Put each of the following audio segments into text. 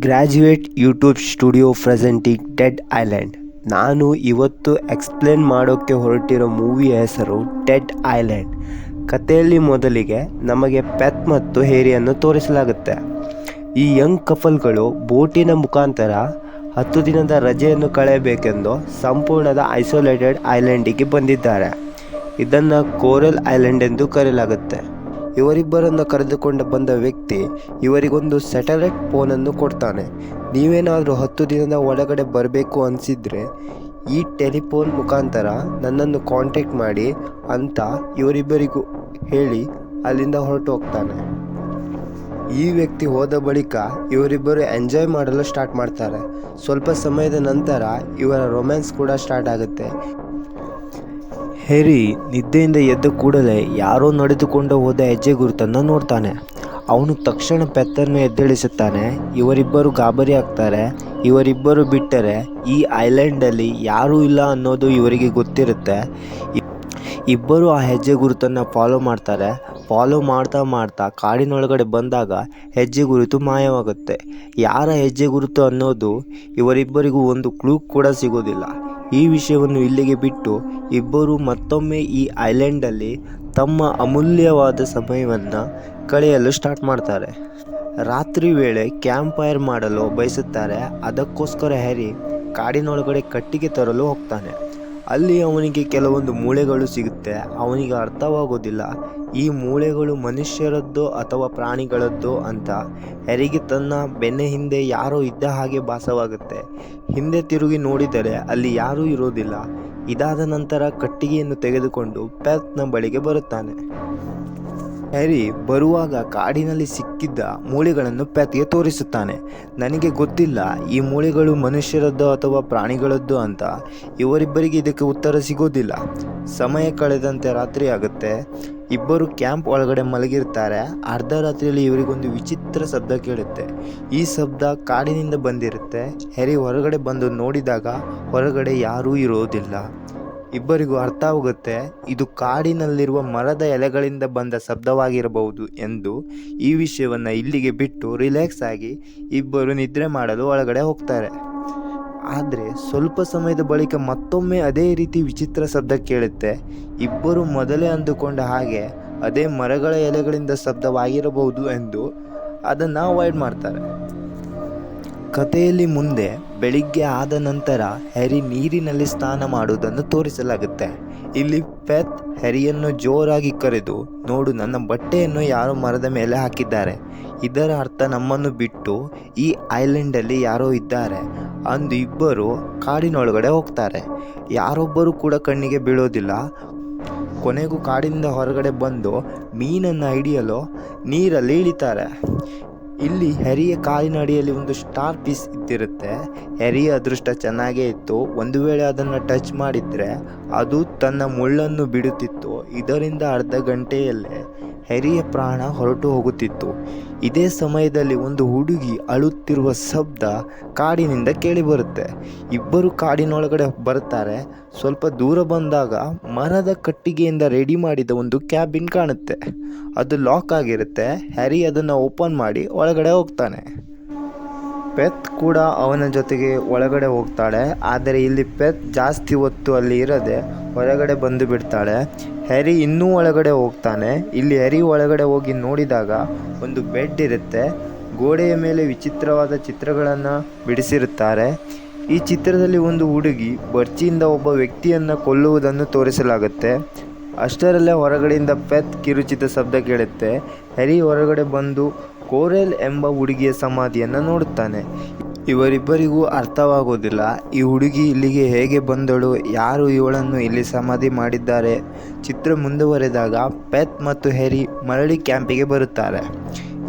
Graduate YouTube studio presenting dead island. ನಾನು ಇವತ್ತು explain ಮಾಡೋಕ್ಕೆ ಹೊರಟಿರೋ ಮೂವಿಯ ಹೆಸರು ಡೆಡ್ ಐಲ್ಯಾಂಡ್. ಕಥೆಯಲ್ಲಿ ಮೊದಲಿಗೆ ನಮಗೆ ಪೆತ್ ಮತ್ತು ಹೇರಿಯನ್ನು ತೋರಿಸಲಾಗುತ್ತೆ. ಈ ಯಂಗ್ ಕಪಲ್ಗಳು ಬೋಟಿನ ಮುಖಾಂತರ 10 ದಿನದ ರಜೆಯನ್ನು ಕಳೆಯಬೇಕೆಂದು ಸಂಪೂರ್ಣದ ಐಸೋಲೇಟೆಡ್ ಐಲ್ಯಾಂಡಿಗೆ ಬಂದಿದ್ದಾರೆ. ಇದನ್ನು ಕೋರಲ್ ಐಲ್ಯಾಂಡ್ ಎಂದು ಕರೆಯಲಾಗುತ್ತೆ. ಇವರಿಬ್ಬರನ್ನು ಕರೆದುಕೊಂಡು ಬಂದ ವ್ಯಕ್ತಿ ಇವರಿಗೊಂದು ಸ್ಯಾಟಲೈಟ್ ಫೋನನ್ನು ಕೊಡ್ತಾನೆ. ನೀವೇನಾದರೂ 10 ದಿನದ ಒಳಗಡೆ ಬರಬೇಕು ಅನಿಸಿದರೆ ಈ ಟೆಲಿಫೋನ್ ಮುಖಾಂತರ ನನ್ನನ್ನು ಕಾಂಟ್ಯಾಕ್ಟ್ ಮಾಡಿ ಅಂತ ಇವರಿಬ್ಬರಿಗೂ ಹೇಳಿ ಅಲ್ಲಿಂದ ಹೊರಟು ಹೋಗ್ತಾನೆ. ಈ ವ್ಯಕ್ತಿ ಹೋದ ಬಳಿಕ ಇವರಿಬ್ಬರು ಎಂಜಾಯ್ ಮಾಡಲು ಸ್ಟಾರ್ಟ್ ಮಾಡ್ತಾರೆ. ಸ್ವಲ್ಪ ಸಮಯದ ನಂತರ ಇವರ ರೊಮ್ಯಾನ್ಸ್ ಕೂಡ ಸ್ಟಾರ್ಟ್ ಆಗುತ್ತೆ. ಹೆರಿ ನಿದ್ದೆಯಿಂದ ಎದ್ದ ಕೂಡಲೇ ಯಾರೋ ನಡೆದುಕೊಂಡು ಹೋದ ಹೆಜ್ಜೆ ಗುರುತನ್ನು ನೋಡ್ತಾನೆ. ಅವನು ತಕ್ಷಣ ಪೆತ್ತನ್ನು ಎದ್ದೇಳಿಸುತ್ತಾನೆ. ಇವರಿಬ್ಬರು ಗಾಬರಿ ಆಗ್ತಾರೆ. ಇವರಿಬ್ಬರು ಬಿಟ್ಟರೆ ಈ ಐಲ್ಯಾಂಡಲ್ಲಿ ಯಾರೂ ಇಲ್ಲ ಅನ್ನೋದು ಇವರಿಗೆ ಗೊತ್ತಿರುತ್ತೆ. ಇಬ್ಬರು ಆ ಹೆಜ್ಜೆ ಗುರುತನ್ನು ಫಾಲೋ ಮಾಡ್ತಾರೆ. ಫಾಲೋ ಮಾಡ್ತಾ ಕಾಡಿನೊಳಗಡೆ ಬಂದಾಗ ಹೆಜ್ಜೆ ಗುರುತು ಮಾಯವಾಗುತ್ತೆ. ಯಾರ ಹೆಜ್ಜೆ ಗುರುತು ಅನ್ನೋದು ಇವರಿಬ್ಬರಿಗೂ ಒಂದು ಕ್ಲೂ ಕೂಡ ಸಿಗೋದಿಲ್ಲ. ಈ ವಿಷಯವನ್ನು ಇಲ್ಲಿಗೆ ಬಿಟ್ಟು ಇಬ್ಬರು ಮತ್ತೊಮ್ಮೆ ಈ ಐಲ್ಯಾಂಡಲ್ಲಿ ತಮ್ಮ ಅಮೂಲ್ಯವಾದ ಸಮಯವನ್ನು ಕಳೆಯಲು ಸ್ಟಾರ್ಟ್ ಮಾಡ್ತಾರೆ. ರಾತ್ರಿ ವೇಳೆ ಕ್ಯಾಂಪ್ ಫೈರ್ ಮಾಡಲು ಬಯಸುತ್ತಾರೆ. ಅದಕ್ಕೋಸ್ಕರ ಹ್ಯಾರಿ ಕಾಡಿನೊಳಗಡೆ ಕಟ್ಟಿಗೆ ತರಲು ಹೋಗ್ತಾನೆ. ಅಲ್ಲಿ ಅವನಿಗೆ ಕೆಲವೊಂದು ಮೂಳೆಗಳು ಸಿಗುತ್ತೆ. ಅವನಿಗೆ ಅರ್ಥವಾಗೋದಿಲ್ಲ ಈ ಮೂಳೆಗಳು ಮನುಷ್ಯರದ್ದೋ ಅಥವಾ ಪ್ರಾಣಿಗಳದ್ದೋ ಅಂತ. ಹ್ಯಾರಿಗೆ ತನ್ನ ಬೆನ್ನ ಹಿಂದೆ ಯಾರೋ ಇದ್ದ ಹಾಗೆ ಭಾಸವಾಗುತ್ತೆ. ಹಿಂದೆ ತಿರುಗಿ ನೋಡಿದರೆ ಅಲ್ಲಿ ಯಾರೂ ಇರೋದಿಲ್ಲ. ಇದಾದ ನಂತರ ಕಟ್ಟಿಗೆಯನ್ನು ತೆಗೆದುಕೊಂಡು ಪೆತ್ನ ಬಳಿಗೆ ಬರುತ್ತಾನೆ. ಹ್ಯಾರಿ ಬರುವಾಗ ಕಾಡಿನಲ್ಲಿ ಸಿಕ್ಕಿದ್ದ ಮೂಳೆಗಳನ್ನು ಪೆತ್ಗೆ ತೋರಿಸುತ್ತಾನೆ. ನನಗೆ ಗೊತ್ತಿಲ್ಲ ಈ ಮೂಳೆಗಳು ಮನುಷ್ಯರದ್ದೋ ಅಥವಾ ಪ್ರಾಣಿಗಳದ್ದೋ ಅಂತ. ಇವರಿಬ್ಬರಿಗೆ ಇದಕ್ಕೆ ಉತ್ತರ ಸಿಗೋದಿಲ್ಲ. ಸಮಯ ಕಳೆದಂತೆ ರಾತ್ರಿ ಆಗುತ್ತೆ. ಇಬ್ಬರು ಕ್ಯಾಂಪ್ ಒಳಗಡೆ ಮಲಗಿರ್ತಾರೆ. ಅರ್ಧ ರಾತ್ರಿಯಲ್ಲಿ ಇವರಿಗೊಂದು ವಿಚಿತ್ರ ಶಬ್ದ ಕೇಳುತ್ತೆ. ಈ ಶಬ್ದ ಕಾಡಿನಿಂದ ಬಂದಿರುತ್ತೆ. ಹ್ಯಾರಿ ಹೊರಗಡೆ ಬಂದು ನೋಡಿದಾಗ ಹೊರಗಡೆ ಯಾರೂ ಇರೋದಿಲ್ಲ. ಇಬ್ಬರಿಗೂ ಅರ್ಥವಾಗುತ್ತೆ ಇದು ಕಾಡಿನಲ್ಲಿರುವ ಮರದ ಎಲೆಗಳಿಂದ ಬಂದ ಶಬ್ದವಾಗಿರಬಹುದು ಎಂದು. ಈ ವಿಷಯವನ್ನು ಇಲ್ಲಿಗೆ ಬಿಟ್ಟು ರಿಲ್ಯಾಕ್ಸ್ ಆಗಿ ಇಬ್ಬರು ನಿದ್ರೆ ಮಾಡಲು ಒಳಗಡೆ ಹೋಗ್ತಾರೆ. ಆದರೆ ಸ್ವಲ್ಪ ಸಮಯದ ಬಳಿಕ ಮತ್ತೊಮ್ಮೆ ಅದೇ ರೀತಿ ವಿಚಿತ್ರ ಶಬ್ದ ಕೇಳುತ್ತೆ. ಇಬ್ಬರು ಮೊದಲೇ ಅಂದುಕೊಂಡ ಹಾಗೆ ಅದೇ ಮರಗಳ ಎಲೆಗಳಿಂದ ಶಬ್ದವಾಗಿರಬಹುದು ಎಂದು ಅದನ್ನು ಅವಾಯ್ಡ್ ಮಾಡ್ತಾರೆ. ಕಥೆಯಲ್ಲಿ ಮುಂದೆ ಬೆಳಿಗ್ಗೆ ಆದ ನಂತರ ಹ್ಯಾರಿ ನೀರಿನಲ್ಲಿ ಸ್ನಾನ ಮಾಡುವುದನ್ನು ತೋರಿಸಲಾಗುತ್ತೆ. ಇಲ್ಲಿ ಪೆತ್ ಹ್ಯಾರಿಯನ್ನು ಜೋರಾಗಿ ಕರೆದು, ನೋಡು ನನ್ನ ಬಟ್ಟೆಯನ್ನು ಯಾರೋ ಮರದ ಮೇಲೆ ಹಾಕಿದ್ದಾರೆ. ಇದರ ಅರ್ಥ ನಮ್ಮನ್ನು ಬಿಟ್ಟು ಈ ಐಲ್ಯಾಂಡಲ್ಲಿ ಯಾರೋ ಇದ್ದಾರೆ ಅಂದು ಇಬ್ಬರು ಕಾಡಿನೊಳಗಡೆ ಹೋಗ್ತಾರೆ. ಯಾರೊಬ್ಬರು ಕೂಡ ಕಣ್ಣಿಗೆ ಬೀಳೋದಿಲ್ಲ. ಕೊನೆಗೂ ಕಾಡಿನಿಂದ ಹೊರಗಡೆ ಬಂದು ಮೀನನ್ನು ಹಿಡಿಯಲು ನೀರಲ್ಲಿ ಇಳಿತಾರೆ. ಇಲ್ಲಿ ಹ್ಯಾರಿಯ ಕಾಲಿನ ಅಡಿಯಲ್ಲಿ ಒಂದು ಸ್ಟಾರ್ ಪೀಸ್ ಇದ್ದಿರುತ್ತೆ. ಹ್ಯಾರಿಯ ಅದೃಷ್ಟ ಚೆನ್ನಾಗೇ ಇತ್ತು. ಒಂದು ವೇಳೆ ಅದನ್ನು ಟಚ್ ಮಾಡಿದರೆ ಅದು ತನ್ನ ಮುಳ್ಳನ್ನು ಬಿಡುತ್ತಿತ್ತು. ಇದರಿಂದ ಅರ್ಧ ಗಂಟೆಯಲ್ಲೇ ಹ್ಯಾರಿಯ ಪ್ರಾಣ ಹೊರಟು ಹೋಗುತ್ತಿತ್ತು. ಇದೇ ಸಮಯದಲ್ಲಿ ಒಂದು ಹುಡುಗಿ ಅಳುತ್ತಿರುವ ಶಬ್ದ ಕಾಡಿನಿಂದ ಕೇಳಿಬರುತ್ತೆ. ಇಬ್ಬರು ಕಾಡಿನೊಳಗಡೆ ಬರ್ತಾರೆ. ಸ್ವಲ್ಪ ದೂರ ಬಂದಾಗ ಮರದ ಕಟ್ಟಿಗೆಯಿಂದ ರೆಡಿ ಮಾಡಿದ ಒಂದು ಕ್ಯಾಬಿನ್ ಕಾಣುತ್ತೆ. ಅದು ಲಾಕ್ ಆಗಿರುತ್ತೆ. ಹ್ಯಾರಿ ಅದನ್ನು ಓಪನ್ ಮಾಡಿ ಒಳಗಡೆ ಹೋಗ್ತಾನೆ. ಪೆತ್ ಕೂಡ ಅವನ ಜೊತೆಗೆ ಒಳಗಡೆ ಹೋಗ್ತಾಳೆ. ಆದರೆ ಇಲ್ಲಿ ಪೆತ್ ಜಾಸ್ತಿ ಹೊತ್ತು ಅಲ್ಲಿ ಇರದೆ ಹೊರಗಡೆ ಬಂದು ಬಿಡ್ತಾಳೆ. ಹ್ಯಾರಿ ಇನ್ನೂ ಒಳಗಡೆ ಹೋಗ್ತಾನೆ. ಇಲ್ಲಿ ಹ್ಯಾರಿ ಒಳಗಡೆ ಹೋಗಿ ನೋಡಿದಾಗ ಒಂದು ಬೆಡ್ ಇರುತ್ತೆ. ಗೋಡೆಯ ಮೇಲೆ ವಿಚಿತ್ರವಾದ ಚಿತ್ರಗಳನ್ನು ಬಿಡಿಸಿರುತ್ತಾರೆ. ಈ ಚಿತ್ರದಲ್ಲಿ ಒಂದು ಹುಡುಗಿ ಬರ್ಚಿಯಿಂದ ಒಬ್ಬ ವ್ಯಕ್ತಿಯನ್ನು ಕೊಲ್ಲುವುದನ್ನು ತೋರಿಸಲಾಗುತ್ತೆ. ಅಷ್ಟರಲ್ಲೇ ಹೊರಗಡೆಯಿಂದ ಪೆತ್ ಕಿರುಚಿದ ಶಬ್ದ ಕೇಳುತ್ತೆ. ಹ್ಯಾರಿ ಹೊರಗಡೆ ಬಂದು ಕೋರೆಲ್ ಎಂಬ ಹುಡುಗಿಯ ಸಮಾಧಿಯನ್ನು ನೋಡುತ್ತಾನೆ. ಇವರಿಬ್ಬರಿಗೂ ಅರ್ಥವಾಗೋದಿಲ್ಲ ಈ ಹುಡುಗಿ ಇಲ್ಲಿಗೆ ಹೇಗೆ ಬಂದಳು, ಯಾರು ಇವಳನ್ನು ಇಲ್ಲಿ ಸಮಾಧಿ ಮಾಡಿದ್ದಾರೆ. ಚಿತ್ರ ಮುಂದುವರೆದಾಗ ಪೆತ್ ಮತ್ತು ಹ್ಯಾರಿ ಮರಳಿ ಕ್ಯಾಂಪಿಗೆ ಬರುತ್ತಾರೆ.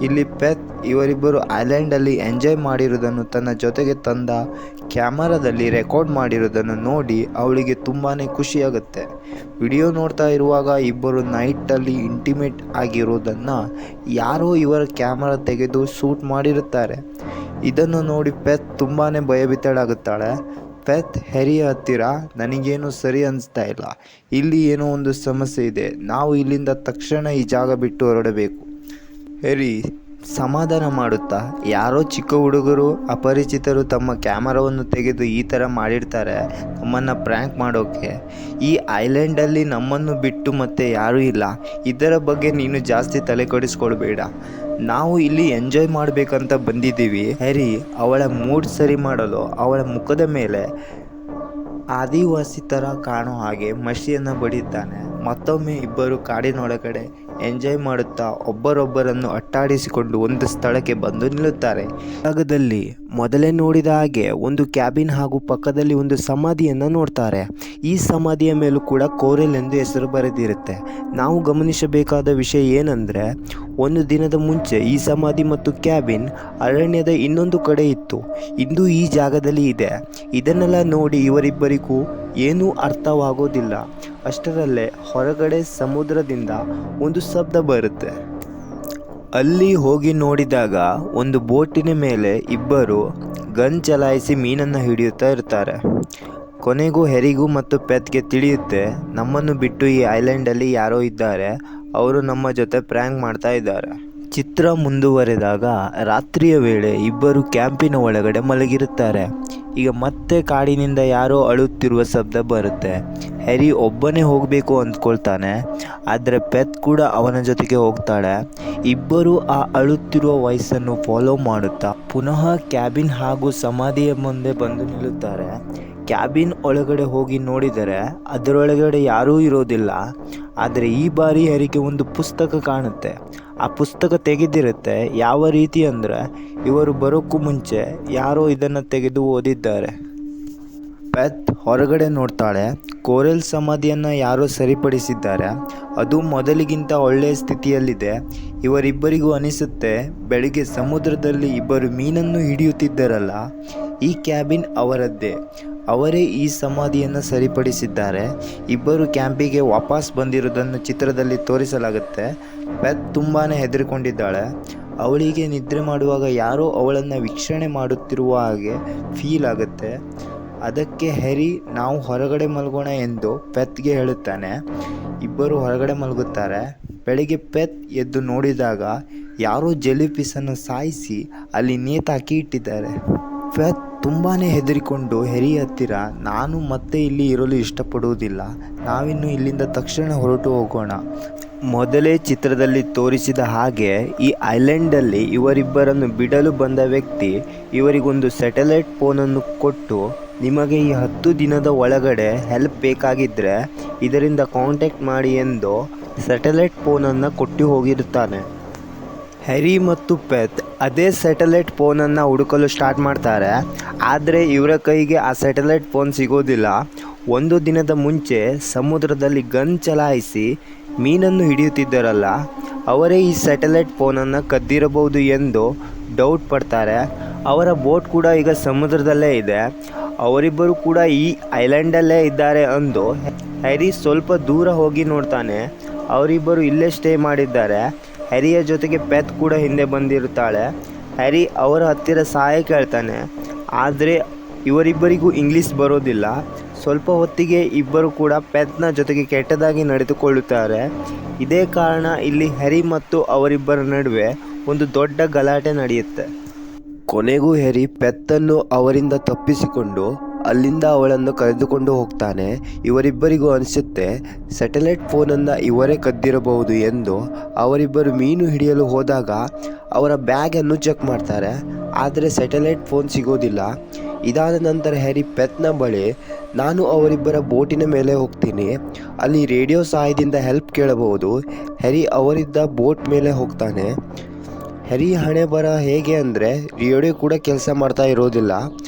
ಇಲ್ಲಿ ಪೆತ್ ಇವರಿಬ್ಬರು ಐಲ್ಯಾಂಡಲ್ಲಿ ಎಂಜಾಯ್ ಮಾಡಿರುವುದನ್ನು ತನ್ನ ಜೊತೆಗೆ ತಂದ ಕ್ಯಾಮರಾದಲ್ಲಿ ರೆಕಾರ್ಡ್ ಮಾಡಿರೋದನ್ನು ನೋಡಿ ಅವಳಿಗೆ ತುಂಬಾ ಖುಷಿಯಾಗುತ್ತೆ. ವಿಡಿಯೋ ನೋಡ್ತಾ ಇರುವಾಗ ಇಬ್ಬರು ನೈಟಲ್ಲಿ ಇಂಟಿಮೇಟ್ ಆಗಿರೋದನ್ನು ಯಾರೋ ಇವರ ಕ್ಯಾಮರಾ ತೆಗೆದು ಶೂಟ್ ಮಾಡಿರುತ್ತಾರೆ. ಇದನ್ನು ನೋಡಿ ಪೆತ್ ತುಂಬಾ ಭಯಭೀತಳಾಗುತ್ತಾಳೆ. ಪೆತ್ ಹ್ಯಾರಿಯ ಹತ್ತಿರ ನನಗೇನು ಸರಿ ಅನಿಸ್ತಾ ಇಲ್ಲ, ಇಲ್ಲಿ ಏನೋ ಒಂದು ಸಮಸ್ಯೆ ಇದೆ, ನಾವು ಇಲ್ಲಿಂದ ತಕ್ಷಣ ಈ ಜಾಗ ಬಿಟ್ಟು ಹೊರಡಬೇಕು. ಹ್ಯಾರಿ ಸಮಾಧಾನ ಮಾಡುತ್ತಾ, ಯಾರೋ ಚಿಕ್ಕ ಹುಡುಗರು ಅಪರಿಚಿತರು ತಮ್ಮ ಕ್ಯಾಮರಾವನ್ನು ತೆಗೆದು ಈ ಥರ ಮಾಡಿರ್ತಾರೆ ನಮ್ಮನ್ನು ಪ್ರ್ಯಾಂಕ್ ಮಾಡೋಕ್ಕೆ. ಈ ಐಲ್ಯಾಂಡಲ್ಲಿ ನಮ್ಮನ್ನು ಬಿಟ್ಟು ಮತ್ತೆ ಯಾರೂ ಇಲ್ಲ. ಇದರ ಬಗ್ಗೆ ನೀನು ಜಾಸ್ತಿ ತಲೆ ಕೆಡಿಸ್ಕೊಳ್ಬೇಡ. ನಾವು ಇಲ್ಲಿ ಎಂಜಾಯ್ ಮಾಡಬೇಕಂತ ಬಂದಿದ್ದೀವಿ. ಹ್ಯಾರಿ ಅವಳ ಮೂಡ್ ಸರಿ ಮಾಡಲು ಅವಳ ಮುಖದ ಮೇಲೆ ಆದಿವಾಸಿ ಥರ ಕಾಣೋ ಹಾಗೆ ಮಸಿಯನ್ನು ಬಡಿತಾನೆ. ಮತ್ತೊಮ್ಮೆ ಇಬ್ಬರು ಕಾಡಿನೊಳಗಡೆ ಎಂಜಾಯ್ ಮಾಡುತ್ತಾ ಒಬ್ಬರೊಬ್ಬರನ್ನು ಅಟ್ಟಾಡಿಸಿಕೊಂಡು ಒಂದು ಸ್ಥಳಕ್ಕೆ ಬಂದು ನಿಲ್ಲುತ್ತಾರೆ. ಜಾಗದಲ್ಲಿ ಮೊದಲೇ ನೋಡಿದ ಹಾಗೆ ಒಂದು ಕ್ಯಾಬಿನ್ ಹಾಗೂ ಪಕ್ಕದಲ್ಲಿ ಒಂದು ಸಮಾಧಿಯನ್ನು ನೋಡ್ತಾರೆ. ಈ ಸಮಾಧಿಯ ಮೇಲೂ ಕೂಡ ಕೋರೆಲ್ ಎಂದು ಹೆಸರು ಬರೆದಿರುತ್ತೆ. ನಾವು ಗಮನಿಸಬೇಕಾದ ವಿಷಯ ಏನಂದರೆ, ಒಂದು ದಿನದ ಮುಂಚೆ ಈ ಸಮಾಧಿ ಮತ್ತು ಕ್ಯಾಬಿನ್ ಅರಣ್ಯದ ಇನ್ನೊಂದು ಕಡೆ ಇತ್ತು. ಇಂದು ಈ ಜಾಗದಲ್ಲಿ ಇದೆ. ಇದನ್ನೆಲ್ಲ ನೋಡಿ ಇವರಿಬ್ಬರಿಗೂ ಏನೂ ಅರ್ಥವಾಗೋದಿಲ್ಲ. ಅಷ್ಟರಲ್ಲೇ ಹೊರಗಡೆ ಸಮುದ್ರದಿಂದ ಒಂದು ಶಬ್ದ ಬರುತ್ತೆ. ಅಲ್ಲಿ ಹೋಗಿ ನೋಡಿದಾಗ ಒಂದು ಬೋಟಿನ ಮೇಲೆ ಇಬ್ಬರು ಗನ್ ಚಲಾಯಿಸಿ ಮೀನನ್ನು ಹಿಡಿಯುತ್ತಾ ಇರ್ತಾರೆ. ಕೊನೆಗೂ ಹೆರಿಗೂ ಮತ್ತು ಪೆತ್ಗೆ ತಿಳಿಯುತ್ತೆ, ನಮ್ಮನ್ನು ಬಿಟ್ಟು ಈ ಐಲ್ಯಾಂಡಲ್ಲಿ ಯಾರೋ ಇದ್ದಾರೆ, ಅವರು ನಮ್ಮ ಜೊತೆ ಪ್ರ್ಯಾಂಕ್ ಮಾಡ್ತಾ ಇದ್ದಾರೆ. ಚಿತ್ರ ಮುಂದುವರೆದಾಗ ರಾತ್ರಿಯ ವೇಳೆ ಇಬ್ಬರು ಕ್ಯಾಂಪಿನ ಒಳಗಡೆ ಮಲಗಿರುತ್ತಾರೆ. ಈಗ ಮತ್ತೆ ಕಾಡಿನಿಂದ ಯಾರೋ ಅಳುತ್ತಿರುವ ಶಬ್ದ ಬರುತ್ತೆ. ಹ್ಯಾರಿ ಒಬ್ಬನೇ ಹೋಗಬೇಕು ಅಂದ್ಕೊಳ್ತಾನೆ, ಆದರೆ ಪೆತ್ ಕೂಡ ಅವನ ಜೊತೆಗೆ ಹೋಗ್ತಾಳೆ. ಇಬ್ಬರು ಆ ಅಳುತ್ತಿರುವ ವಾಯ್ಸನ್ನು ಫಾಲೋ ಮಾಡುತ್ತಾ ಪುನಃ ಕ್ಯಾಬಿನ್ ಹಾಗೂ ಸಮಾಧಿಯ ಮುಂದೆ ಬಂದು ನಿಲ್ಲುತ್ತಾರೆ. ಕ್ಯಾಬಿನ್ ಒಳಗಡೆ ಹೋಗಿ ನೋಡಿದರೆ ಅದರೊಳಗಡೆ ಯಾರೂ ಇರೋದಿಲ್ಲ. ಆದರೆ ಈ ಬಾರಿ ಹ್ಯಾರಿಗೆ ಒಂದು ಪುಸ್ತಕ ಕಾಣುತ್ತೆ. ಆ ಪುಸ್ತಕ ತೆಗೆದಿರುತ್ತೆ. ಯಾವ ರೀತಿ ಅಂದರೆ, ಇವರು ಬರೋಕ್ಕೂ ಮುಂಚೆ ಯಾರೋ ಇದನ್ನು ತೆಗೆದು ಓದಿದ್ದಾರೆ. ಪೆತ್ ಹೊರಗಡೆ ನೋಡ್ತಾಳೆ. ಕೋರೆಲ್ ಸಮಾಧಿಯನ್ನು ಯಾರೋ ಸರಿಪಡಿಸಿದ್ದಾರೆ. ಅದು ಮೊದಲಿಗಿಂತ ಒಳ್ಳೆಯ ಸ್ಥಿತಿಯಲ್ಲಿದೆ. ಇವರಿಬ್ಬರಿಗೂ ಅನಿಸುತ್ತೆ, ಬೆಳಿಗ್ಗೆ ಸಮುದ್ರದಲ್ಲಿ ಇಬ್ಬರು ಮೀನನ್ನು ಹಿಡಿಯುತ್ತಿದ್ದರಲ್ಲ, ಈ ಕ್ಯಾಬಿನ್ ಅವರದ್ದೇ. ಅವರೇ ಈ ಸಮಾಧಿಯನ್ನು ಸರಿಪಡಿಸಿದ್ದಾರೆ. ಇಬ್ಬರು ಕ್ಯಾಂಪಿಗೆ ವಾಪಸ್ ಬಂದಿರೋದನ್ನು ಚಿತ್ರದಲ್ಲಿ ತೋರಿಸಲಾಗುತ್ತೆ. ಪೆತ್ ತುಂಬಾ ಹೆದರಿಕೊಂಡಿದ್ದಾಳೆ. ಅವಳಿಗೆ ನಿದ್ರೆ ಮಾಡುವಾಗ ಯಾರೋ ಅವಳನ್ನು ವೀಕ್ಷಣೆ ಮಾಡುತ್ತಿರುವ ಹಾಗೆ ಫೀಲ್ ಆಗುತ್ತೆ. ಅದಕ್ಕೆ ಹ್ಯಾರಿ ನಾವು ಹೊರಗಡೆ ಮಲಗೋಣ ಎಂದು ಪೆತ್ಗೆ ಹೇಳುತ್ತಾನೆ. ಇಬ್ಬರು ಹೊರಗಡೆ ಮಲಗುತ್ತಾರೆ. ಬೆಳಿಗ್ಗೆ ಪೆತ್ ಎದ್ದು ನೋಡಿದಾಗ ಯಾರೋ ಜೆಲಿಫಿಶನ್ನು ಸಾಯಿಸಿ ಅಲ್ಲಿ ನೇತಾಕಿ ಇಟ್ಟಿದ್ದಾರೆ. ಪೆತ್ ತುಂಬಾ ಹೆದರಿಕೊಂಡು ಹ್ಯಾರಿ ಹತ್ತಿರ, ನಾನು ಮತ್ತೆ ಇಲ್ಲಿ ಇರಲು ಇಷ್ಟಪಡುವುದಿಲ್ಲ, ನಾವಿನ್ನು ಇಲ್ಲಿಂದ ತಕ್ಷಣ ಹೊರಟು ಹೋಗೋಣ. ಮೊದಲೇ ಚಿತ್ರದಲ್ಲಿ ತೋರಿಸಿದ ಹಾಗೆ ಈ ಐಲ್ಯಾಂಡಲ್ಲಿ ಇವರಿಬ್ಬರನ್ನು ಬಿಡಲು ಬಂದ ವ್ಯಕ್ತಿ ಇವರಿಗೊಂದು ಸ್ಯಾಟಲೈಟ್ ಫೋನನ್ನು ಕೊಟ್ಟು, ನಿಮಗೆ ಈ 10 ದಿನದ ಒಳಗಡೆ ಹೆಲ್ಪ್ ಬೇಕಾಗಿದ್ದರೆ ಇದರಿಂದ ಕಾಂಟ್ಯಾಕ್ಟ್ ಮಾಡಿ ಎಂದು ಸ್ಯಾಟಲೈಟ್ ಫೋನನ್ನು ಕೊಟ್ಟು ಹೋಗಿರುತ್ತಾನೆ. ಹ್ಯಾರಿ ಮತ್ತು ಪೆತ್ ಅದೇ ಸ್ಯಾಟಲೈಟ್ ಫೋನನ್ನು ಹುಡುಕಲು ಸ್ಟಾರ್ಟ್ ಮಾಡ್ತಾರೆ. ಆದರೆ ಇವರ ಕೈಗೆ ಆ ಸ್ಯಾಟಲೈಟ್ ಫೋನ್ ಸಿಗೋದಿಲ್ಲ. ಒಂದು ದಿನದ ಮುಂಚೆ ಸಮುದ್ರದಲ್ಲಿ ಗನ್ ಚಲಾಯಿಸಿ ಮೀನನ್ನು ಹಿಡಿಯುತ್ತಿದ್ದರಲ್ಲ, ಅವರೇ ಈ ಸ್ಯಾಟಲೈಟ್ ಫೋನನ್ನು ಕದ್ದಿರಬಹುದು ಎಂದು ಡೌಟ್ ಪಡ್ತಾರೆ. ಅವರ ಬೋಟ್ ಕೂಡ ಈಗ ಸಮುದ್ರದಲ್ಲೇ ಇದೆ. ಅವರಿಬ್ಬರು ಕೂಡ ಈ ಐಲ್ಯಾಂಡಲ್ಲೇ ಇದ್ದಾರೆ ಎಂದು ಹ್ಯಾರಿ ಸ್ವಲ್ಪ ದೂರ ಹೋಗಿ ನೋಡ್ತಾನೆ. ಅವರಿಬ್ಬರು ಇಲ್ಲೇ ಸ್ಟೇ ಮಾಡಿದ್ದಾರೆ. ಹ್ಯಾರಿಯ ಜೊತೆಗೆ ಪೆತ್ ಕೂಡ ಹಿಂದೆ ಬಂದಿರುತ್ತಾಳೆ. ಹ್ಯಾರಿ ಅವರ ಹತ್ತಿರ ಸಹಾಯ ಕೇಳ್ತಾನೆ. ಆದರೆ ಇವರಿಬ್ಬರಿಗೂ ಇಂಗ್ಲೀಷ್ ಬರೋದಿಲ್ಲ. ಸ್ವಲ್ಪ ಹೊತ್ತಿಗೆ ಇಬ್ಬರು ಕೂಡ ಪೆತ್ನ ಜೊತೆಗೆ ಕೆಟ್ಟದಾಗಿ ನಡೆದುಕೊಳ್ಳುತ್ತಾರೆ. ಇದೇ ಕಾರಣ ಇಲ್ಲಿ ಹ್ಯಾರಿ ಮತ್ತು ಅವರಿಬ್ಬರ ನಡುವೆ ಒಂದು ದೊಡ್ಡ ಗಲಾಟೆ ನಡೆಯುತ್ತೆ. ಕೊನೆಗೂ ಹ್ಯಾರಿ ಪೆತ್ತನ್ನು ಅವರಿಂದ ತಪ್ಪಿಸಿಕೊಂಡು ಅಲ್ಲಿಂದ ಅವಳನ್ನು ಕರೆದುಕೊಂಡು ಹೋಗ್ತಾನೆ. ಇವರಿಬ್ಬರಿಗೂ ಅನಿಸುತ್ತೆ ಸ್ಯಾಟಲೈಟ್ ಫೋನನ್ನು ಇವರೇ ಕದ್ದಿರಬಹುದು ಎಂದು. ಅವರಿಬ್ಬರು ಮೀನು ಹಿಡಿಯಲು ಹೋದಾಗ ಅವರ ಬ್ಯಾಗನ್ನು ಚೆಕ್ ಮಾಡ್ತಾರೆ. ಆದರೆ ಸ್ಯಾಟಲೈಟ್ ಫೋನ್ ಸಿಗೋದಿಲ್ಲ. ಇದಾದ ನಂತರ ಹ್ಯಾರಿ ಪೆತ್ನ ಬಳಿ, ನಾನು ಅವರಿಬ್ಬರ ಬೋಟಿನ ಮೇಲೆ ಹೋಗ್ತೀನಿ, ಅಲ್ಲಿ ರೇಡಿಯೋ ಸಹಾಯದಿಂದ ಹೆಲ್ಪ್ ಕೇಳಬಹುದು. ಹ್ಯಾರಿ ಅವರಿದ್ದ ಬೋಟ್ ಮೇಲೆ ಹೋಗ್ತಾನೆ. ಹ್ಯಾರಿ ಹಣೆ ಬರ ಹೇಗೆ ಅಂದರೆ, ರೇಡಿಯೋ ಕೂಡ ಕೆಲಸ ಮಾಡ್ತಾ ಇರೋದಿಲ್ಲ.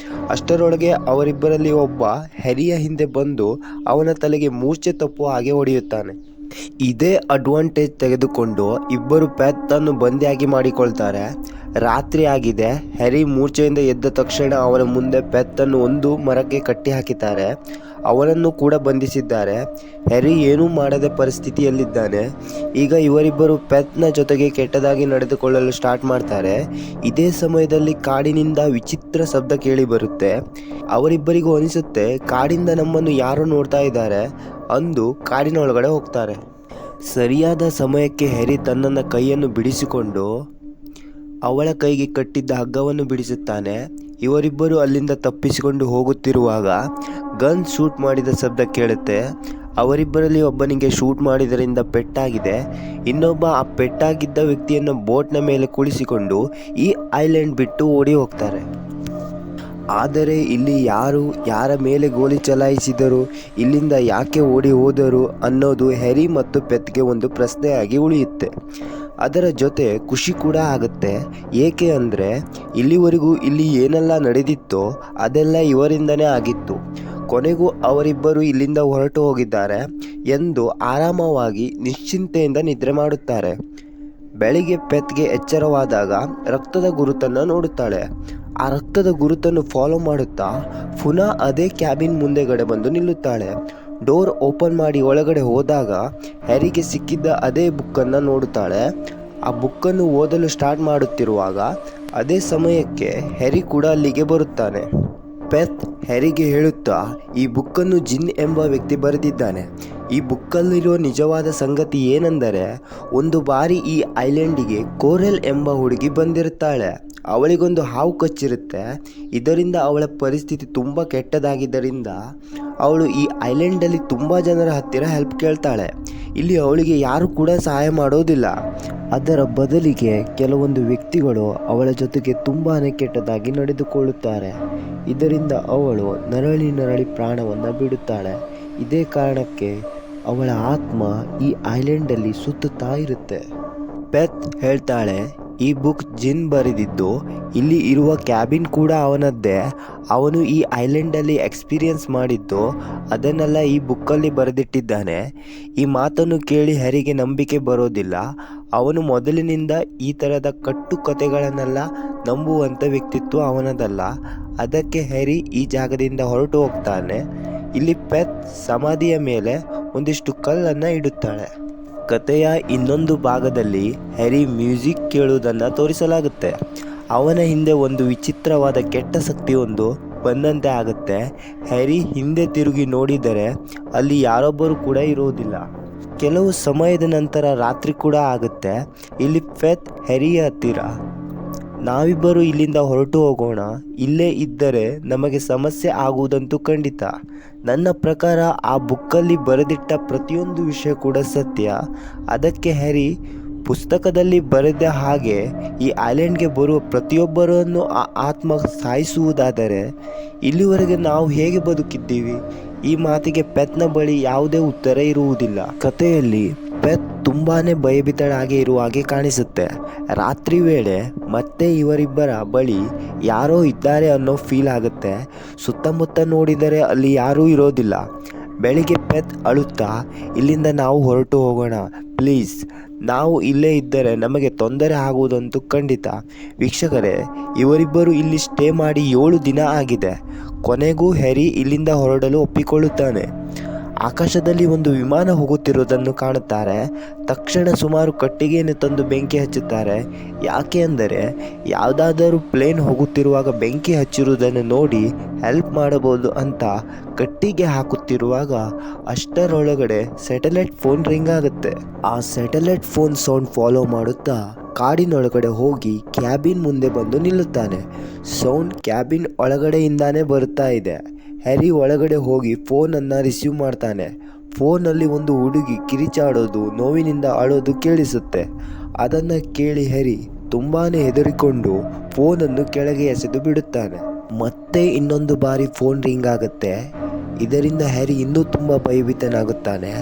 ಅಷ್ಟರೊಳಗೆ ಅವರಿಬ್ಬರಲ್ಲಿ ಒಬ್ಬ ಹ್ಯಾರಿಯ ಹಿಂದೆ ಬಂದು ಅವನ ತಲೆಗೆ ಮೂರ್ಛೆ ತಪ್ಪುವ ಹಾಗೆ ಹೊಡೆಯುತ್ತಾನೆ. ಇದೇ ಅಡ್ವಾಂಟೇಜ್ ತೆಗೆದುಕೊಂಡು ಇಬ್ಬರು ಪೆತ್ತನ್ನು ಬಂದಿಯಾಗಿ ಮಾಡಿಕೊಳ್ತಾರೆ. ರಾತ್ರಿ ಆಗಿದೆ. ಹ್ಯಾರಿ ಮೂರ್ಛೆಯಿಂದ ಎದ್ದ ತಕ್ಷಣ ಅವನ ಮುಂದೆ ಪೆತ್ತನ್ನು ಒಂದು ಮರಕ್ಕೆ ಕಟ್ಟಿ ಹಾಕಿದ್ದಾರೆ. ಅವನನ್ನು ಕೂಡ ಬಂಧಿಸಿದ್ದಾರೆ. ಹ್ಯಾರಿ ಏನೂ ಮಾಡದ ಪರಿಸ್ಥಿತಿಯಲ್ಲಿದ್ದಾನೆ. ಈಗ ಇವರಿಬ್ಬರು ಪೆತ್ನ ಜೊತೆಗೆ ಕೆಟ್ಟದಾಗಿ ನಡೆದುಕೊಳ್ಳಲು ಸ್ಟಾರ್ಟ್ ಮಾಡ್ತಾರೆ. ಇದೇ ಸಮಯದಲ್ಲಿ ಕಾಡಿನಿಂದ ವಿಚಿತ್ರ ಶಬ್ದ ಕೇಳಿ ಬರುತ್ತೆ. ಅವರಿಬ್ಬರಿಗೂ ಅನಿಸುತ್ತೆ, ಕಾಡಿಂದ ನಮ್ಮನ್ನು ಯಾರೋ ನೋಡ್ತಾ ಇದ್ದಾರೆ ಅಂದು ಕಾಡಿನ ಒಳಗಡೆ ಹೋಗ್ತಾರೆ. ಸರಿಯಾದ ಸಮಯಕ್ಕೆ ಹ್ಯಾರಿ ತನ್ನ ಕೈಯನ್ನು ಬಿಡಿಸಿಕೊಂಡು ಅವಳ ಕೈಗೆ ಕಟ್ಟಿದ್ದ ಹಗ್ಗವನ್ನು ಬಿಡಿಸುತ್ತಾನೆ. ಇವರಿಬ್ಬರು ಅಲ್ಲಿಂದ ತಪ್ಪಿಸಿಕೊಂಡು ಹೋಗುತ್ತಿರುವಾಗ ಗನ್ ಶೂಟ್ ಮಾಡಿದ ಶಬ್ದ ಕೇಳುತ್ತೆ. ಅವರಿಬ್ಬರಲ್ಲಿ ಒಬ್ಬನಿಗೆ ಶೂಟ್ ಮಾಡಿದರಿಂದ ಪೆಟ್ಟಾಗಿದೆ. ಇನ್ನೊಬ್ಬ ಆ ಪೆಟ್ಟಾಗಿದ್ದ ವ್ಯಕ್ತಿಯನ್ನು ಬೋಟ್ನ ಮೇಲೆ ಕುಳಿಸಿಕೊಂಡು ಈ ಐಲ್ಯಾಂಡ್ ಬಿಟ್ಟು ಓಡಿ ಹೋಗ್ತಾರೆ. ಆದರೆ ಇಲ್ಲಿ ಯಾರ ಮೇಲೆ ಗೋಲಿ ಚಲಾಯಿಸಿದರು, ಇಲ್ಲಿಂದ ಯಾಕೆ ಓಡಿ ಹೋದರು ಅನ್ನೋದು ಹ್ಯಾರಿ ಮತ್ತು ಪೆತ್ಗೆ ಒಂದು ಪ್ರಶ್ನೆಯಾಗಿ ಉಳಿಯುತ್ತೆ. ಅದರ ಜೊತೆ ಖುಷಿ ಕೂಡ ಆಗುತ್ತೆ. ಏಕೆ ಅಂದರೆ ಇಲ್ಲಿವರೆಗೂ ಇಲ್ಲಿ ಏನೆಲ್ಲ ನಡೆದಿತ್ತೋ ಅದೆಲ್ಲ ಇವರಿಂದನೇ ಆಗಿತ್ತು. ಕೊನೆಗೂ ಅವರಿಬ್ಬರು ಇಲ್ಲಿಂದ ಹೊರಟು ಹೋಗಿದ್ದಾರೆ ಎಂದು ಆರಾಮವಾಗಿ ನಿಶ್ಚಿಂತೆಯಿಂದ ನಿದ್ರೆ ಮಾಡುತ್ತಾರೆ. ಬೆಳಿಗ್ಗೆ ಪೆತ್ಗೆ ಎಚ್ಚರವಾದಾಗ ರಕ್ತದ ಗುರುತನ್ನು ನೋಡುತ್ತಾಳೆ. ಆ ರಕ್ತದ ಗುರುತನ್ನು ಫಾಲೋ ಮಾಡುತ್ತಾ ಪುನಃ ಅದೇ ಕ್ಯಾಬಿನ್ ಮುಂದೆಗಡೆ ಬಂದು ನಿಲ್ಲುತ್ತಾಳೆ. ಡೋರ್ ಓಪನ್ ಮಾಡಿ ಒಳಗಡೆ ಹೋದಾಗ ಹ್ಯಾರಿಗೆ ಸಿಕ್ಕಿದ್ದ ಅದೇ ಬುಕ್ಕನ್ನು ನೋಡುತ್ತಾಳೆ. ಆ ಬುಕ್ಕನ್ನು ಓದಲು ಸ್ಟಾರ್ಟ್ ಮಾಡುತ್ತಿರುವಾಗ ಅದೇ ಸಮಯಕ್ಕೆ ಹ್ಯಾರಿ ಕೂಡ ಅಲ್ಲಿಗೆ ಬರುತ್ತಾನೆ. ಪೆತ್ ಹ್ಯಾರಿಗೆ ಹೇಳುತ್ತಾ, ಈ ಬುಕ್ಕನ್ನು ಜಿನ್ ಎಂಬ ವ್ಯಕ್ತಿ ಬರೆದಿದ್ದಾನೆ. ಈ ಬುಕ್ಕಲ್ಲಿರುವ ನಿಜವಾದ ಸಂಗತಿ ಏನೆಂದರೆ, ಒಂದು ಬಾರಿ ಈ ಐಲ್ಯಾಂಡಿಗೆ ಕೋರೆಲ್ ಎಂಬ ಹುಡುಗಿ ಬಂದಿರುತ್ತಾಳೆ. ಅವಳಿಗೊಂದು ಹಾವು ಕಚ್ಚಿರುತ್ತೆ. ಇದರಿಂದ ಅವಳ ಪರಿಸ್ಥಿತಿ ತುಂಬ ಕೆಟ್ಟದಾಗಿದ್ದರಿಂದ ಅವಳು ಈ ಐಲ್ಯಾಂಡಲ್ಲಿ ತುಂಬ ಜನರ ಹತ್ತಿರ ಹೆಲ್ಪ್ ಕೇಳ್ತಾಳೆ. ಇಲ್ಲಿ ಅವಳಿಗೆ ಯಾರು ಕೂಡ ಸಹಾಯ ಮಾಡೋದಿಲ್ಲ. ಅದರ ಬದಲಿಗೆ ಕೆಲವೊಂದು ವ್ಯಕ್ತಿಗಳು ಅವಳ ಜೊತೆಗೆ ತುಂಬಾ ಕೆಟ್ಟದಾಗಿ ನಡೆದುಕೊಳ್ಳುತ್ತಾರೆ. ಇದರಿಂದ ಅವಳು ನರಳಿ ಪ್ರಾಣವನ್ನು ಬಿಡುತ್ತಾಳೆ. ಇದೇ ಕಾರಣಕ್ಕೆ ಅವಳ ಆತ್ಮ ಈ ಐಲ್ಯಾಂಡಲ್ಲಿ ಸುತ್ತುತ್ತಾ ಇರುತ್ತೆ. ಪೆತ್ ಹೇಳ್ತಾಳೆ, ಈ ಬುಕ್ ಜಿನ್ ಬರೆದಿದ್ದು, ಇಲ್ಲಿ ಇರುವ ಕ್ಯಾಬಿನ್ ಕೂಡ ಅವನದ್ದೇ. ಅವನು ಈ ಐಲ್ಯಾಂಡಲ್ಲಿ ಎಕ್ಸ್ಪೀರಿಯನ್ಸ್ ಮಾಡಿದ್ದು ಅದನ್ನೆಲ್ಲ ಈ ಬುಕ್ಕಲ್ಲಿ ಬರೆದಿಟ್ಟಿದ್ದಾನೆ. ಈ ಮಾತನ್ನು ಕೇಳಿ ಹ್ಯಾರಿಗೆ ನಂಬಿಕೆ ಬರೋದಿಲ್ಲ. ಅವನು ಮೊದಲಿನಿಂದ ಈ ಥರದ ಕಟ್ಟುಕತೆಗಳನ್ನೆಲ್ಲ ನಂಬುವಂಥ ವ್ಯಕ್ತಿತ್ವ ಅವನದಲ್ಲ. ಅದಕ್ಕೆ ಹ್ಯಾರಿ ಈ ಜಾಗದಿಂದ ಹೊರಟು ಹೋಗ್ತಾನೆ. ಇಲ್ಲಿ ಪೆತ್ ಸಮಾಧಿಯ ಮೇಲೆ ಒಂದಿಷ್ಟು ಕಲ್ಲನ್ನು ಇಡುತ್ತಾಳೆ. ಕಥೆಯ ಇನ್ನೊಂದು ಭಾಗದಲ್ಲಿ ಹ್ಯಾರಿ ಮ್ಯೂಸಿಕ್ ಕೇಳುವುದನ್ನು ತೋರಿಸಲಾಗುತ್ತೆ. ಅವನ ಹಿಂದೆ ಒಂದು ವಿಚಿತ್ರವಾದ ಕೆಟ್ಟ ಶಕ್ತಿಯೊಂದು ಬಂದಂತೆ ಆಗುತ್ತೆ. ಹ್ಯಾರಿ ಹಿಂದೆ ತಿರುಗಿ ನೋಡಿದರೆ ಅಲ್ಲಿ ಯಾರೊಬ್ಬರು ಕೂಡ ಇರುವುದಿಲ್ಲ. ಕೆಲವು ಸಮಯದ ನಂತರ ರಾತ್ರಿ ಕೂಡ ಆಗುತ್ತೆ. ಇಲ್ಲಿ ಪೆತ್ ಹ್ಯಾರಿಯ ಹತ್ತಿರ, ನಾವಿಬ್ಬರು ಇಲ್ಲಿಂದ ಹೊರಟು ಹೋಗೋಣ, ಇಲ್ಲೇ ಇದ್ದರೆ ನಮಗೆ ಸಮಸ್ಯೆ ಆಗುವುದಂತೂ ಖಂಡಿತ. ನನ್ನ ಪ್ರಕಾರ ಆ ಬುಕ್ಕಲ್ಲಿ ಬರೆದಿಟ್ಟ ಪ್ರತಿಯೊಂದು ವಿಷಯ ಕೂಡ ಸತ್ಯ. ಅದಕ್ಕೆ ಹ್ಯಾರಿ ಪುಸ್ತಕದಲ್ಲಿ ಬರೆದ ಹಾಗೆ ಈ ಐಲ್ಯಾಂಡ್ಗೆ ಬರುವ ಪ್ರತಿಯೊಬ್ಬರನ್ನು ಆ ಆತ್ಮ ಸಾಯಿಸುವುದಾದರೆ ಇಲ್ಲಿವರೆಗೆ ನಾವು ಹೇಗೆ ಬದುಕಿದ್ದೀವಿ? ಈ ಮಾತಿಗೆ ಪೆತ್ನ ಬಳಿ ಯಾವುದೇ ಉತ್ತರ ಇರುವುದಿಲ್ಲ. ಕಥೆಯಲ್ಲಿ ಪೆತ್ ತುಂಬಾನೇ ಭಯಭೀತಳಾಗಿ ಇರುವ ಹಾಗೆ ಕಾಣಿಸುತ್ತೆ. ರಾತ್ರಿ ವೇಳೆ ಮತ್ತೆ ಇವರಿಬ್ಬರ ಬಳಿ ಯಾರೋ ಇದ್ದಾರೆ ಅನ್ನೋ ಫೀಲ್ ಆಗುತ್ತೆ. ಸುತ್ತಮುತ್ತ ನೋಡಿದರೆ ಅಲ್ಲಿ ಯಾರೂ ಇರೋದಿಲ್ಲ. ಬೆಳಿಗ್ಗೆ ಪೆತ್ ಅಳುತ್ತಾ, ಇಲ್ಲಿಂದ ನಾವು ಹೊರಟು ಹೋಗೋಣ ಪ್ಲೀಸ್, ನಾವು ಇಲ್ಲೇ ಇದ್ದರೆ ನಮಗೆ ತೊಂದರೆ ಆಗುವುದಂತೂ ಖಂಡಿತ. ವೀಕ್ಷಕರೇ, ಇವರಿಬ್ಬರು ಇಲ್ಲಿ ಸ್ಟೇ ಮಾಡಿ 7 ದಿನ ಆಗಿದೆ. ಕೊನೆಗೂ ಹ್ಯಾರಿ ಇಲ್ಲಿಂದ ಹೊರಡಲು ಒಪ್ಪಿಕೊಳ್ಳುತ್ತಾನೆ. ಆಕಾಶದಲ್ಲಿ ಒಂದು ವಿಮಾನ ಹೋಗುತ್ತಿರುವುದನ್ನು ಕಾಣುತ್ತಾರೆ. ತಕ್ಷಣ ಸುಮಾರು ಕಟ್ಟಿಗೆಯನ್ನು ತಂದು ಬೆಂಕಿ ಹಚ್ಚುತ್ತಾರೆ. ಯಾಕೆ ಅಂದರೆ ಯಾವುದಾದರೂ ಪ್ಲೇನ್ ಹೋಗುತ್ತಿರುವಾಗ ಬೆಂಕಿ ಹಚ್ಚಿರುವುದನ್ನು ನೋಡಿ ಹೆಲ್ಪ್ ಮಾಡಬಹುದು ಅಂತ ಕಟ್ಟಿಗೆ ಹಾಕುತ್ತಿರುವಾಗ ಅಷ್ಟರೊಳಗಡೆ ಸ್ಯಾಟಲೈಟ್ ಫೋನ್ ರಿಂಗ್ ಆಗುತ್ತೆ. ಆ ಸ್ಯಾಟಲೈಟ್ ಫೋನ್ ಸೌಂಡ್ ಫಾಲೋ ಮಾಡುತ್ತಾ ಕಾಡಿನೊಳಗಡೆ ಹೋಗಿ ಕ್ಯಾಬಿನ್ ಮುಂದೆ ಬಂದು ನಿಲ್ಲುತ್ತಾನೆ. ಸೌಂಡ್ ಕ್ಯಾಬಿನ್ ಒಳಗಡೆಯಿಂದಾನೇ ಬರುತ್ತಾ ಇದೆ. ಹ್ಯಾರಿ ಒಳಗಡೆ ಹೋಗಿ ಫೋನನ್ನು ರಿಸೀವ್ ಮಾಡ್ತಾನೆ. ಫೋನಲ್ಲಿ ಒಂದು ಹುಡುಗಿ ಕಿರಿಚಾಡೋದು, ನೋವಿನಿಂದ ಅಳೋದು ಕೇಳಿಸುತ್ತೆ. ಅದನ್ನು ಕೇಳಿ ಹ್ಯಾರಿ ತುಂಬಾ ಹೆದರಿಕೊಂಡು ಫೋನನ್ನು ಕೆಳಗೆ ಎಸೆದು ಬಿಡುತ್ತಾನೆ. ಮತ್ತೆ ಇನ್ನೊಂದು ಬಾರಿ ಫೋನ್ ರಿಂಗ್ ಆಗುತ್ತೆ. ಇದರಿಂದ ಹ್ಯಾರಿ ಇನ್ನೂ ತುಂಬ ಭಯಭೀತನಾಗುತ್ತಾನೆ.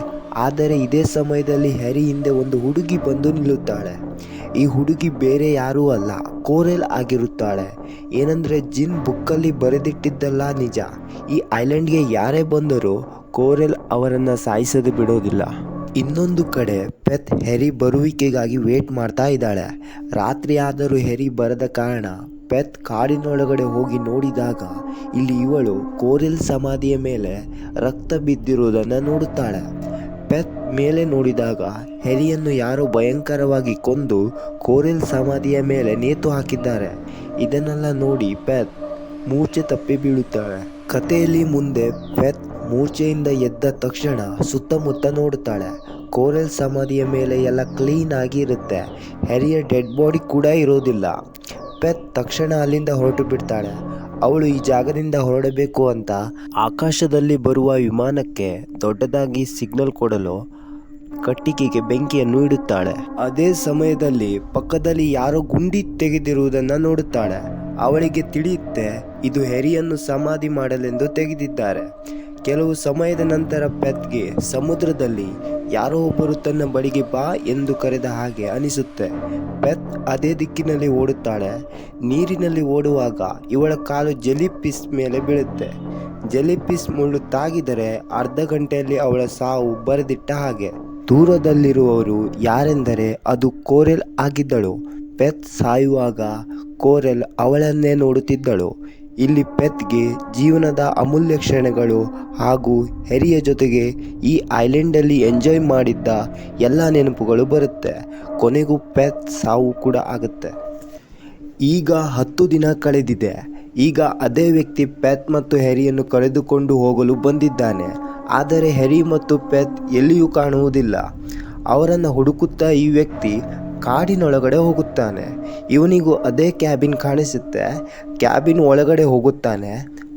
ಆದರೆ ಇದೇ ಸಮಯದಲ್ಲಿ ಹ್ಯಾರಿ ಹಿಂದೆ ಒಂದು ಹುಡುಗಿ ಬಂದು ನಿಲ್ಲುತ್ತಾಳೆ. ಈ ಹುಡುಗಿ ಬೇರೆ ಯಾರೂ ಅಲ್ಲ, ಕೋರೆಲ್ ಆಗಿರುತ್ತಾಳೆ. ಏನಂದರೆ ಜಿನ್ ಬುಕ್ಕಲ್ಲಿ ಬರೆದಿಟ್ಟಿದ್ದಲ್ಲ ನಿಜ. ಈ ಐಲ್ಯಾಂಡ್ಗೆ ಯಾರೇ ಬಂದರೂ ಕೋರೆಲ್ ಅವರನ್ನು ಸಾಯಿಸದೆ ಬಿಡೋದಿಲ್ಲ. ಇನ್ನೊಂದು ಕಡೆ ಪೆತ್ ಹ್ಯಾರಿ ಬರುವಿಕೆಗಾಗಿ ವೇಟ್ ಮಾಡ್ತಾ ಇದ್ದಾಳೆ. ರಾತ್ರಿ ಆದರೂ ಹ್ಯಾರಿ ಬರದ ಕಾರಣ ಪೆತ್ ಕಾಡಿನೊಳಗಡೆ ಹೋಗಿ ನೋಡಿದಾಗ ಇಲ್ಲಿ ಇವಳು ಕೋರೆಲ್ ಸಮಾಧಿಯ ಮೇಲೆ ರಕ್ತ ಬಿದ್ದಿರುವುದನ್ನು ನೋಡುತ್ತಾಳೆ. ಪೆತ್ ಮೇಲೆ ನೋಡಿದಾಗ ಹ್ಯಾರಿಯನ್ನು ಯಾರೋ ಭಯಂಕರವಾಗಿ ಕೊಂದು ಕೋರೆಲ್ ಸಮಾಧಿಯ ಮೇಲೆ ನೇತು ಹಾಕಿದ್ದಾರೆ. ಇದನ್ನೆಲ್ಲ ನೋಡಿ ಪೆತ್ ಮೂರ್ಛೆ ತಪ್ಪಿ ಬೀಳುತ್ತಾಳೆ. ಕಥೆಯಲ್ಲಿ ಮುಂದೆ ಪೆತ್ ಮೂರ್ಛೆಯಿಂದ ಎದ್ದ ತಕ್ಷಣ ಸುತ್ತಮುತ್ತ ನೋಡುತ್ತಾಳೆ. ಕೋರೆಲ್ ಸಮಾಧಿಯ ಮೇಲೆ ಎಲ್ಲ ಕ್ಲೀನ್ ಆಗಿ ಇರುತ್ತೆ. ಹ್ಯಾರಿಯ ಡೆಡ್ ಬಾಡಿ ಕೂಡ ಇರೋದಿಲ್ಲ. ಪೆತ್ ತಕ್ಷಣ ಅಲ್ಲಿಂದ ಹೊರಟು ಬಿಡ್ತಾಳೆ. ಅವಳು ಈ ಜಾಗದಿಂದ ಹೊರಡಬೇಕು ಅಂತ ಆಕಾಶದಲ್ಲಿ ಬರುವ ವಿಮಾನಕ್ಕೆ ದೊಡ್ಡದಾಗಿ ಸಿಗ್ನಲ್ ಕೊಡಲು ಕಟ್ಟಿಗೆಗೆ ಬೆಂಕಿಯನ್ನು ಇಡುತ್ತಾಳೆ. ಅದೇ ಸಮಯದಲ್ಲಿ ಪಕ್ಕದಲ್ಲಿ ಯಾರೋ ಗುಂಡಿ ತೆಗೆದಿರುವುದನ್ನು ನೋಡುತ್ತಾಳೆ. ಅವಳಿಗೆ ತಿಳಿಯುತ್ತೆ ಇದು ಹ್ಯಾರಿಯನ್ನು ಸಮಾಧಿ ಮಾಡಲೆಂದು ತೆಗೆದಿದ್ದಾರೆ. ಕೆಲವು ಸಮಯದ ನಂತರ ಪೆತ್ಗೆ ಸಮುದ್ರದಲ್ಲಿ ಯಾರೋ ಒಬ್ಬರು ತನ್ನ ಬಳಿಗೆ ಬಾ ಎಂದು ಕರೆದ ಹಾಗೆ ಅನಿಸುತ್ತೆ. ಪೆತ್ ಅದೇ ದಿಕ್ಕಿನಲ್ಲಿ ಓಡುತ್ತಾಳೆ. ನೀರಿನಲ್ಲಿ ಓಡುವಾಗ ಇವಳ ಕಾಲು ಜೆಲಿಫಿಶ್ ಮೇಲೆ ಬೀಳುತ್ತೆ. ಜೆಲಿಫಿಶ್ ಮುಳ್ಳು ತಾಗಿದರೆ ಅರ್ಧ ಗಂಟೆಯಲ್ಲಿ ಅವಳ ಸಾವು ಬರೆದಿಟ್ಟ ಹಾಗೆ. ದೂರದಲ್ಲಿರುವವರು ಯಾರೆಂದರೆ ಅದು ಕೋರೆಲ್ ಆಗಿದ್ದಳು. ಪೆತ್ ಸಾಯುವಾಗ ಕೋರೆಲ್ ಅವಳನ್ನೇ ನೋಡುತ್ತಿದ್ದಳು. ಇಲ್ಲಿ ಪೆತ್ಗೆ ಜೀವನದ ಅಮೂಲ್ಯ ಕ್ಷಣಗಳು ಹಾಗೂ ಹ್ಯಾರಿಯ ಜೊತೆಗೆ ಈ ಐಲ್ಯಾಂಡಲ್ಲಿ ಎಂಜಾಯ್ ಮಾಡಿದ್ದ ಎಲ್ಲ ನೆನಪುಗಳು ಬರುತ್ತೆ. ಕೊನೆಗೂ ಪೆತ್ ಸಾವು ಕೂಡ ಆಗುತ್ತೆ. ಈಗ 10 ದಿನ ಕಳೆದಿದೆ. ಈಗ ಅದೇ ವ್ಯಕ್ತಿ ಪೆತ್ ಮತ್ತು ಹ್ಯಾರಿಯನ್ನು ಕರೆದುಕೊಂಡು ಹೋಗಲು ಬಂದಿದ್ದಾನೆ. ಆದರೆ ಹ್ಯಾರಿ ಮತ್ತು ಪೆತ್ ಎಲ್ಲಿಯೂ ಕಾಣುವುದಿಲ್ಲ. ಅವರನ್ನು ಹುಡುಕುತ್ತಾ ಈ ವ್ಯಕ್ತಿ ಕಾಡಿನೊಳಗಡೆ ಹೋಗುತ್ತಾನೆ. ಇವನಿಗೂ ಅದೇ ಕ್ಯಾಬಿನ್ ಕಾಣಿಸುತ್ತೆ. ಕ್ಯಾಬಿನ್ ಒಳಗಡೆ ಹೋಗುತ್ತಾನೆ.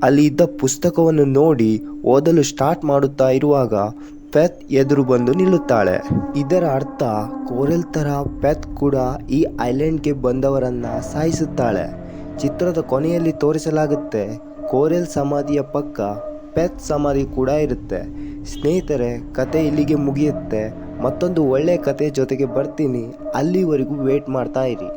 ಅಲ್ಲಿ ಇದ್ದ ಪುಸ್ತಕವನ್ನು ನೋಡಿ ಓದಲು ಸ್ಟಾರ್ಟ್ ಮಾಡುತ್ತಾ ಇರುವಾಗ ಪೆತ್ ಎದುರು ಬಂದು ನಿಲ್ಲುತ್ತಾಳೆ. ಇದರ ಅರ್ಥ ಕೋರೆಲ್ ಥರ ಪೆತ್ ಕೂಡ ಈ ಐಲ್ಯಾಂಡ್ಗೆ ಬಂದವರನ್ನ ಸಾಯಿಸುತ್ತಾಳೆ. ಚಿತ್ರದ ಕೊನೆಯಲ್ಲಿ ತೋರಿಸಲಾಗುತ್ತೆ ಕೋರೆಲ್ ಸಮಾಧಿಯ ಪಕ್ಕ ಪೆತ್ ಸಮಾಧಿ ಕೂಡ ಇರುತ್ತೆ. ಸ್ನೇಹಿತರೆ, ಕತೆ ಇಲ್ಲಿಗೆ ಮುಗಿಯುತ್ತೆ. ಮತ್ತೊಂದು ಒಳ್ಳೆಯ ಕತೆ ಜೊತೆಗೆ ಬರ್ತೀನಿ. ಅಲ್ಲಿವರೆಗೂ ವೇಟ್ ಮಾಡ್ತಾ ಇರಿ.